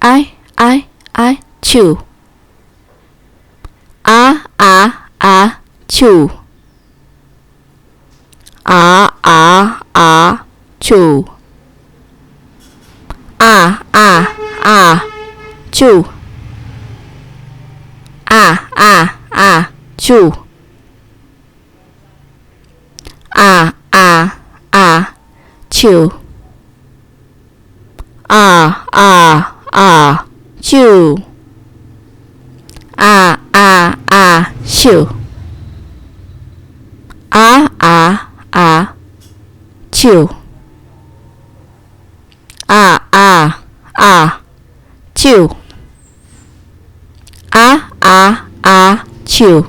I chew. Chew. Chew. Chew. Chew. Chew. Chew. Chew. Chew. Chew. Chew. Chew.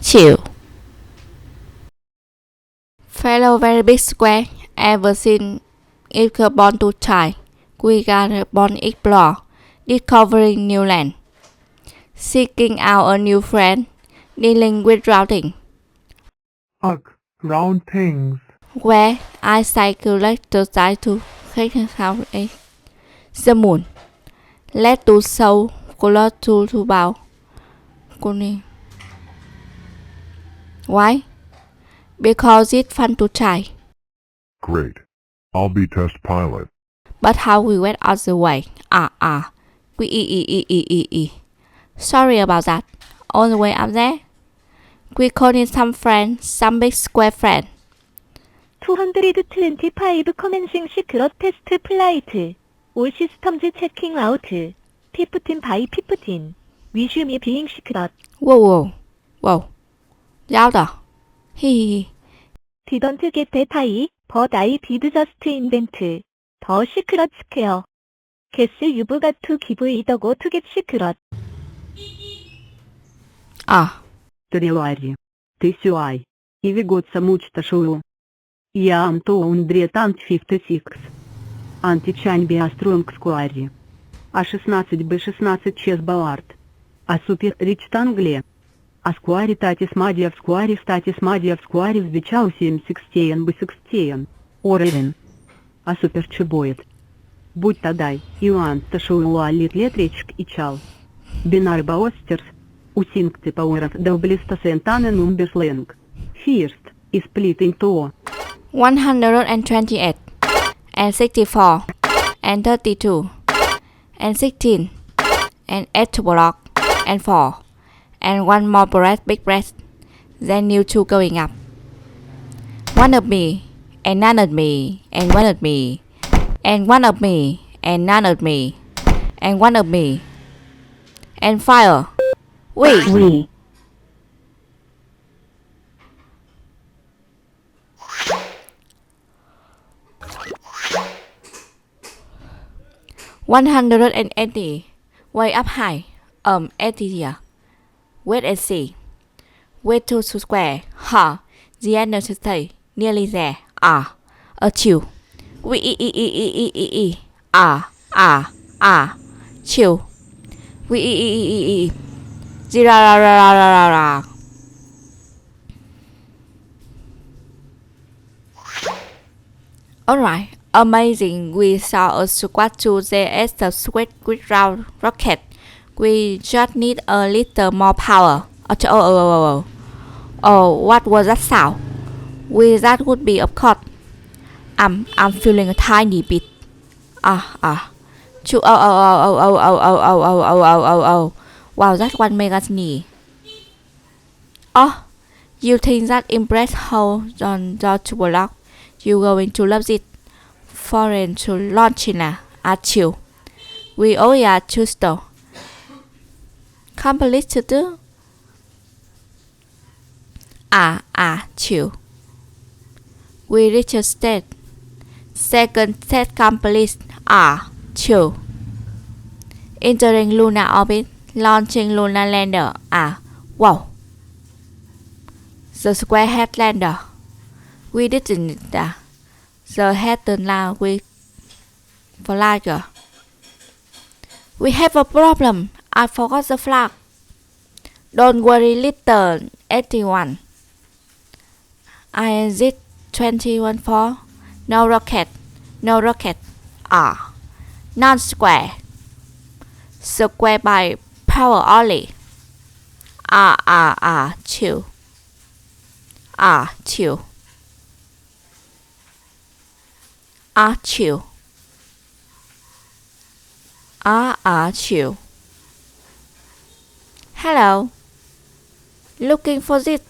Chew. Fellow very big square, ever seen it born to try. We got born explore, discovering new land, seeking out a new friend, dealing with routing. Ugh, round things. Where I circulate the side to take out the moon. Let to show color to bow. Why? Because it's fun to try. Great. I'll be test pilot. But how we went out the way? Sorry about that. On the way up there, we called in some friends, some big square friend. 225 commencing secret test flight. All systems checking out. 15 by 15. Resume being secret. Whoa. Louder. He. Didn't get that high, but I did just invent the secret scare. Guess you've got to give it a go to get secret. Трилари. Ты сюай. И виготса мучта шоу. Я am 256. Античань биаструинг скуари. А 16 Б16 чес балард. А супер рич тангле. А скуари татис мадия в скуари статис мадия в скуари взбичал 7 Б16. Оревен. А супер чебоет. Будь тадай, Иоанн ташула лит речк и чал. Бинар баостерс. Усинкты пауэров довблиста сентаны нумберсленг. Фирст, и сплит into 128 and 64 and 32 and 16 and 8 block and 4 and one more breath, big breath. Then you two going up. One of me and none of me and one of me and one of me and none of me and one of me and fire. We. 180. Way up high. 80 here. Wait and see. Wait to square. The end of the stay. Nearly there. A chill. Chill. Zira. Alright. Amazing. We saw a squad to the squid round rocket. We just need a little more power. Oh, what was that sound? That would be of course. I'm feeling a tiny bit. Wow, that one made us knee. Oh, you think that impressed how on to block? You going to love it. Foreign to launchina at you. We all are to store. Complete to do. Chill. We reach a state. Second set complete. Chill. Entering lunar orbit. Launching lunar lander. Wow. The square head lander. We didn't. The head turned loud with flagger. We have a problem. I forgot the flag. Don't worry, little 81. INZ 2014. No rocket. No rocket. R. Non-square. Square by power only. R. Chill. R. Chill. R. Chill. R. Chill. Hello. Looking for this